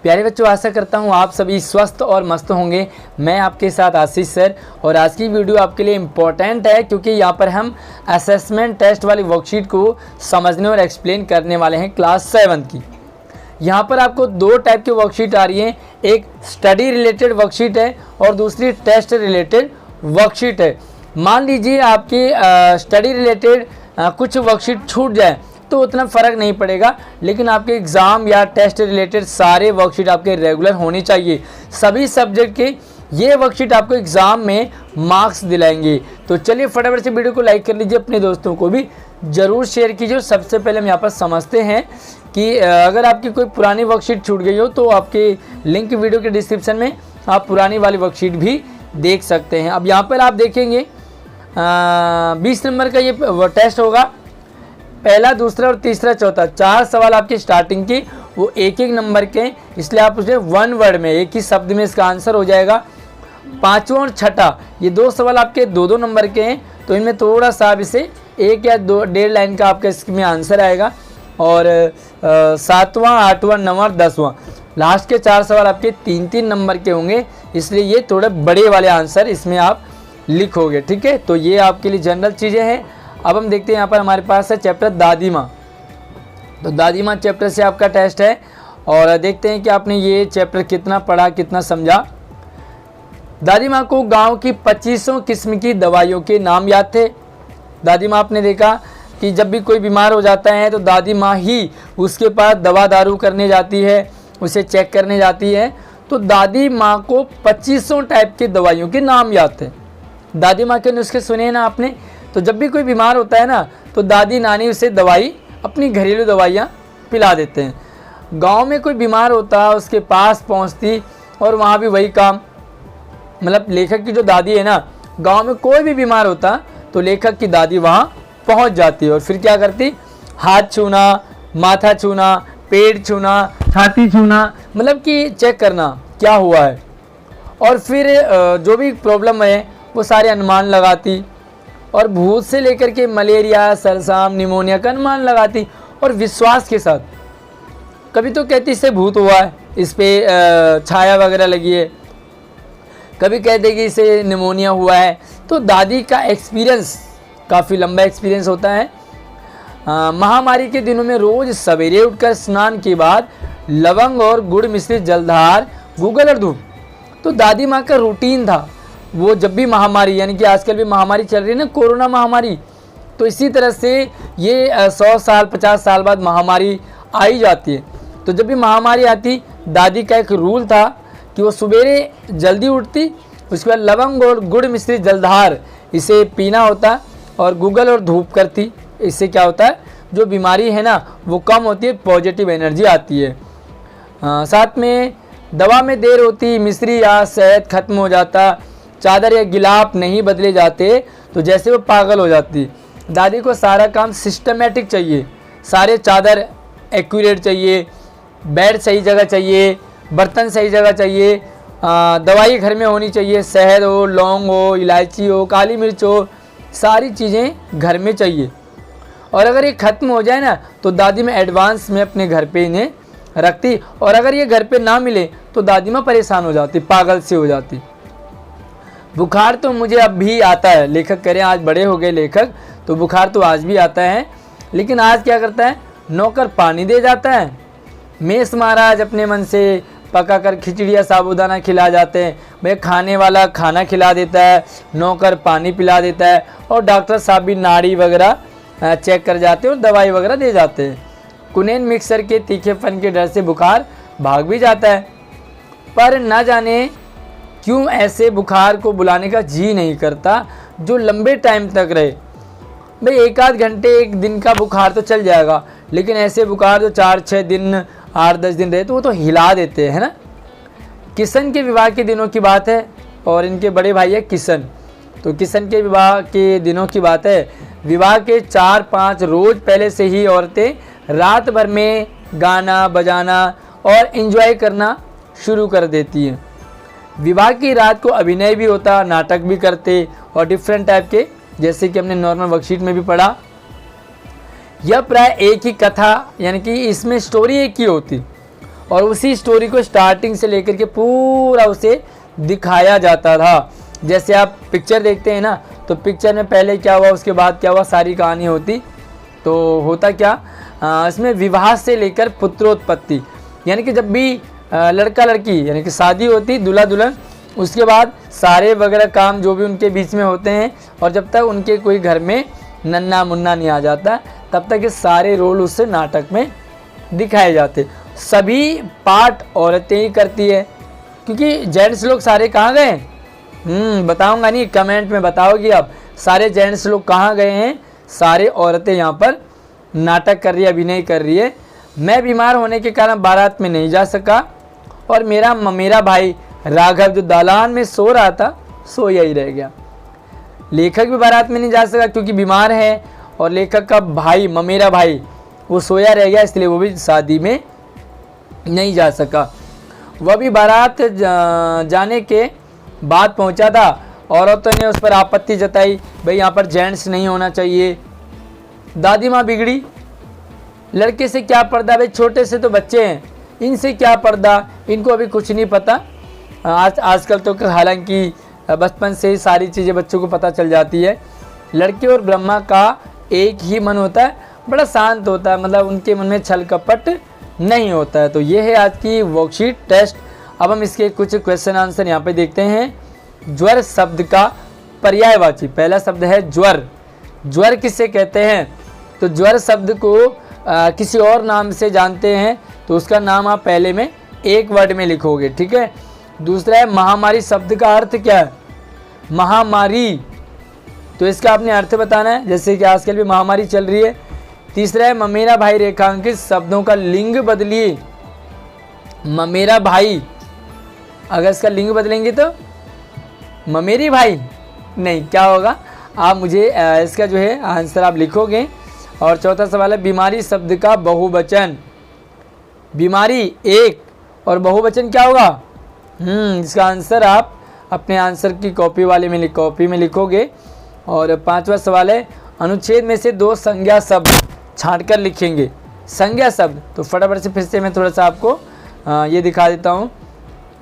प्यारे बच्चों, आशा करता हूँ आप सभी स्वस्थ और मस्त होंगे। मैं आपके साथ आशीष सर, और आज की वीडियो आपके लिए इम्पोर्टेंट है क्योंकि यहाँ पर हम असेसमेंट टेस्ट वाली वर्कशीट को समझने और एक्सप्लेन करने वाले हैं क्लास 7 की। यहाँ पर आपको दो टाइप की वर्कशीट आ रही है, एक स्टडी रिलेटेड वर्कशीट है और दूसरी टेस्ट रिलेटेड वर्कशीट है। मान लीजिए आपकी स्टडी रिलेटेड कुछ वर्कशीट छूट जाए तो उतना फ़र्क नहीं पड़ेगा, लेकिन आपके एग्ज़ाम या टेस्ट रिलेटेड सारे वर्कशीट आपके रेगुलर होनी चाहिए। सभी सब्जेक्ट के ये वर्कशीट आपको एग्ज़ाम में मार्क्स दिलाएंगे। तो चलिए फटाफट से वीडियो को लाइक कर लीजिए, अपने दोस्तों को भी ज़रूर शेयर कीजिए। सबसे पहले हम यहाँ पर समझते हैं कि अगर आपकी कोई पुरानी वर्कशीट छूट गई हो तो आपके लिंक वीडियो के डिस्क्रिप्शन में आप पुरानी वाली वर्कशीट भी देख सकते हैं। अब यहाँ पर आप देखेंगे 20 नंबर का ये टेस्ट होगा। पहला, दूसरा और तीसरा, चौथा, 4 सवाल आपके स्टार्टिंग की वो एक नंबर के, इसलिए आप उसे वन वर्ड में, एक ही शब्द में इसका आंसर हो जाएगा। पांचवा और छठा ये 2 सवाल आपके 2-2 नंबर के हैं, तो इनमें थोड़ा सा आप इसे 1 या 1.5 लाइन का आपका इसमें आंसर आएगा। और 7वां, 8वां, 9वां और 10वां लास्ट के 4 सवाल आपके 3-3 नंबर के होंगे, इसलिए ये थोड़े बड़े वाले आंसर इसमें आप लिखोगे। ठीक है, तो ये आपके लिए जनरल चीज़ें हैं। अब हम देखते हैं यहाँ पर हमारे पास है चैप्टर दादी माँ। तो दादी माँ चैप्टर से आपका टेस्ट है और देखते हैं कि आपने ये चैप्टर कितना पढ़ा, कितना समझा। दादी माँ को गांव की 2500 किस्म की दवाइयों के नाम याद थे। दादी माँ, आपने देखा कि जब भी कोई बीमार हो जाता है तो दादी माँ ही उसके पास दवा दारू करने जाती है, उसे चेक करने जाती है। तो दादी माँ को 2500 टाइप के दवाइयों के नाम याद थे। दादी माँ के नुस्खे सुने ना आपने। तो जब भी कोई बीमार होता है ना तो दादी नानी उसे दवाई, अपनी घरेलू दवाइयाँ पिला देते हैं। गांव में कोई बीमार होता उसके पास पहुंचती और वहाँ भी वही काम, मतलब लेखक की जो दादी है ना, गांव में कोई भी बीमार होता तो लेखक की दादी वहाँ पहुँच जाती और फिर क्या करती, हाथ छूना, माथा छूना, पेट छूना, छाती छूना, मतलब कि चेक करना क्या हुआ है। और फिर जो भी प्रॉब्लम है वो सारे अनुमान लगाती और भूत से लेकर के मलेरिया, सरसाम, निमोनिया का अनुमान लगाती और विश्वास के साथ। कभी तो कहती इससे भूत हुआ है, इस पे छाया वगैरह लगी है, कभी कह देगी इसे निमोनिया हुआ है। तो दादी का एक्सपीरियंस काफ़ी लंबा एक्सपीरियंस होता है। महामारी के दिनों में रोज़ सवेरे उठकर स्नान के बाद लवंग और गुड़ मिश्रित जलधार, गूगल और धूप, तो दादी माँ का रूटीन था। वो जब भी महामारी, यानी कि आजकल भी महामारी चल रही है ना, कोरोना महामारी, तो इसी तरह से ये 100 साल 50 साल बाद महामारी आई जाती है। तो जब भी महामारी आती, दादी का एक रूल था कि वो सवेरे जल्दी उठती, उसके बाद लवंग और गुड़ मिश्रित जलधार इसे पीना होता और गूगल और धूप करती। इससे क्या होता है, जो बीमारी है ना वो कम होती है, पॉजिटिव एनर्जी आती है। साथ में दवा में देर होती, मिश्री या शहद खत्म हो जाता, चादर या गिलाफ नहीं बदले जाते तो जैसे वो पागल हो जाती। दादी को सारा काम सिस्टमेटिक चाहिए, सारे चादर एक्यूरेट चाहिए, बेड सही जगह चाहिए, बर्तन सही जगह चाहिए, दवाई घर में होनी चाहिए, शहद हो, लौंग हो, इलायची हो, काली मिर्च हो, सारी चीज़ें घर में चाहिए। और अगर ये ख़त्म हो जाए ना तो दादी में एडवांस में अपने घर पे इन्हें रखती, और अगर ये घर पे ना मिले तो दादी माँ परेशान हो जाती, पागल सी हो जाती। बुखार तो मुझे अब भी आता है, लेखक कह रहे हैं आज बड़े हो गए लेखक, तो बुखार तो आज भी आता है, लेकिन आज क्या करता है, नौकर पानी दे जाता है, मेष महाराज अपने मन से पकाकर खिचड़ी या साबूदाना खिला जाते हैं, भाई खाने वाला खाना खिला देता है, नौकर पानी पिला देता है, और डॉक्टर साहब भी नाड़ी वगैरह चेक कर जाते हैं और दवाई वगैरह दे जाते हैं। कुनेन मिक्सर के तीखेपन के डर से बुखार भाग भी जाता है, पर न जाने क्यों ऐसे बुखार को बुलाने का जी नहीं करता जो लंबे टाइम तक रहे। भाई 1-8 घंटे, 1 दिन का बुखार तो चल जाएगा, लेकिन ऐसे बुखार जो 4-6 दिन, 8-10 दिन रहे तो वो तो हिला देते हैं ना। किशन के विवाह के दिनों की बात है और इनके बड़े भाई है किशन। तो किशन के विवाह के दिनों की बात है। विवाह के 4-5 रोज पहले से ही औरतें रात भर में गाना बजाना और एंजॉय करना शुरू कर देती हैं। विवाह की रात को अभिनय भी होता, नाटक भी करते और डिफरेंट टाइप के, जैसे कि हमने नॉर्मल वर्कशीट में भी पढ़ा। यह प्राय एक ही कथा, यानी कि इसमें स्टोरी एक ही होती और उसी स्टोरी को स्टार्टिंग से लेकर के पूरा उसे दिखाया जाता था। जैसे आप पिक्चर देखते हैं ना, तो पिक्चर में पहले क्या हुआ, उसके बाद क्या हुआ, सारी कहानी होती। तो होता क्या, इसमें विवाह से लेकर पुत्रोत्पत्ति, यानी कि जब भी लड़का लड़की यानी कि शादी होती, दूल्हा दुल्हन, उसके बाद सारे वगैरह काम जो भी उनके बीच में होते हैं, और जब तक उनके कोई घर में नन्ना मुन्ना नहीं आ जाता, तब तक ये सारे रोल उससे नाटक में दिखाए जाते। सभी पार्ट औरतें ही करती है, क्योंकि जेंट्स लोग सारे कहाँ गए, बताऊंगा नहीं, कमेंट में बताओगी आप, सारे जेंट्स लोग कहाँ गए हैं, सारे औरतें यहाँ पर नाटक कर रही है, अभिनय कर रही है। मैं बीमार होने के कारण बारात में नहीं जा सका, और मेरा भाई राघव जो दालान में सो रहा था, सोया ही रह गया। लेखक भी बारात में नहीं जा सका क्योंकि बीमार है, और लेखक का भाई मेरा भाई वो सोया रह गया, इसलिए वो भी शादी में नहीं जा सका। वह भी बारात जाने के बाद पहुंचा था। औरतों ने उस पर आपत्ति जताई, भाई यहाँ पर जेंट्स नहीं होना चाहिए। दादी माँ बिगड़ी, लड़के से क्या पर्दा, भाई छोटे से तो बच्चे हैं, इनसे क्या पर्दा, इनको अभी कुछ नहीं पता। आजकल तो हालांकि बचपन से ही सारी चीज़ें बच्चों को पता चल जाती है। लड़के और ब्रह्मा का एक ही मन होता है, बड़ा शांत होता है, मतलब उनके मन में छल कपट नहीं होता है। तो ये है आज की वर्कशीट टेस्ट। अब हम इसके कुछ क्वेश्चन आंसर यहाँ पे देखते हैं। ज्वर शब्द का पर्यायवाची, पहला शब्द है ज्वर। ज्वर किसे कहते हैं, तो ज्वर शब्द को किसी और नाम से जानते हैं, तो उसका नाम आप पहले में एक वर्ड में लिखोगे, ठीक है। दूसरा है महामारी, शब्द का अर्थ क्या है, महामारी, तो इसका आपने अर्थ बताना है, जैसे कि आजकल भी महामारी चल रही है। तीसरा है ममेरा भाई, रेखांकित शब्दों का लिंग बदलिए। ममेरा भाई, अगर इसका लिंग बदलेंगे तो ममेरी भाई नहीं, क्या होगा, आप मुझे इसका जो है आंसर आप लिखोगे। और चौथा सवाल है बीमारी शब्द का बहुवचन। बीमारी एक, और बहुवचन क्या होगा, इसका आंसर आप अपने आंसर की कॉपी में लिखोगे। और पांचवा सवाल है अनुच्छेद में से दो संज्ञा शब्द छांटकर लिखेंगे। संज्ञा शब्द, तो फटाफट से फिर से मैं थोड़ा सा आपको ये दिखा देता हूँ।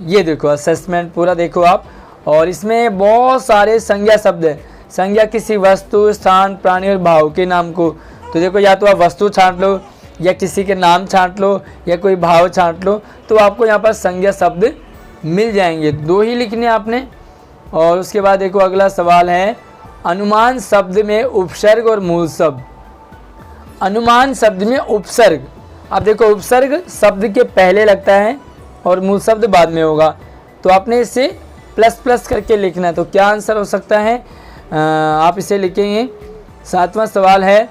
ये देखो असेसमेंट पूरा देखो आप, और इसमें बहुत सारे संज्ञा शब्द है। संज्ञा किसी वस्तु, स्थान, प्राणी और भाव के नाम को, तो देखो या तो आप वस्तु छांट लो, या किसी के नाम छांट लो, या कोई भाव छांट लो, तो आपको यहाँ पर संज्ञा शब्द मिल जाएंगे। दो ही लिखने आपने। और उसके बाद देखो अगला सवाल है अनुमान शब्द में उपसर्ग और मूल शब्द। अनुमान शब्द में उपसर्ग, अब देखो उपसर्ग शब्द के पहले लगता है और मूल शब्द बाद में होगा, तो आपने इसे प्लस प्लस करके लिखना है। तो क्या आंसर हो सकता है, आप इसे लिखेंगे। सातवां सवाल है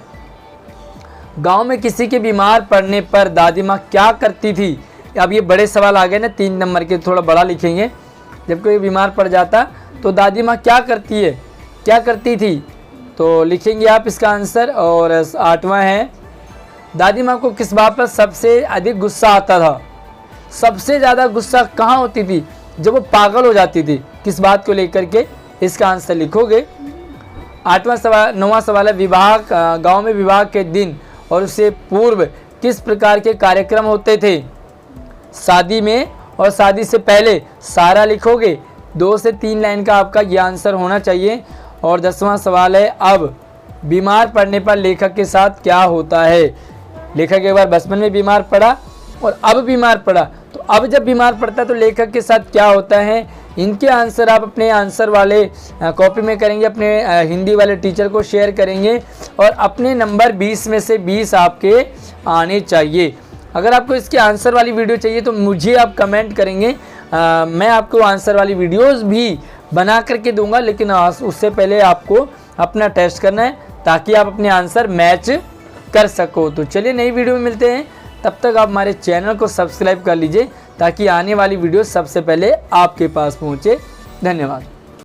गांव में किसी के बीमार पड़ने पर दादी माँ क्या करती थी। अब ये बड़े सवाल आ गए ना, 3 नंबर के, थोड़ा बड़ा लिखेंगे। जब कोई बीमार पड़ जाता तो दादी माँ क्या करती है, क्या करती थी, तो लिखेंगे आप इसका आंसर। और 8वां है दादी माँ को किस बात पर सबसे अधिक गुस्सा आता था। सबसे ज़्यादा गुस्सा कहाँ होती थी, जब वो पागल हो जाती थी, किस बात को लेकर के, इसका आंसर लिखोगे। 9वां सवाल है विवाह, गांव में विवाह के दिन और उससे पूर्व किस प्रकार के कार्यक्रम होते थे। शादी में और शादी से पहले सारा लिखोगे। 2 से 3 लाइन का आपका ये आंसर होना चाहिए। और 10वां सवाल है अब बीमार पड़ने पर लेखक के साथ क्या होता है। लेखक एक बार बचपन में बीमार पड़ा और अब बीमार पड़ा, तो अब जब बीमार पड़ता है तो लेखक के साथ क्या होता है। इनके आंसर आप अपने आंसर वाले कॉपी में करेंगे, अपने हिंदी वाले टीचर को शेयर करेंगे, और अपने नंबर 20 में से 20 आपके आने चाहिए। अगर आपको इसके आंसर वाली वीडियो चाहिए तो मुझे आप कमेंट करेंगे, मैं आपको आंसर वाली वीडियोस भी बना करके दूंगा, लेकिन उससे पहले आपको अपना टेस्ट करना है ताकि आप अपने आंसर मैच कर सको। तो चलिए नई वीडियो में मिलते हैं, तब तक आप हमारे चैनल को सब्सक्राइब कर लीजिए ताकि आने वाली वीडियो सबसे पहले आपके पास पहुंचे। धन्यवाद।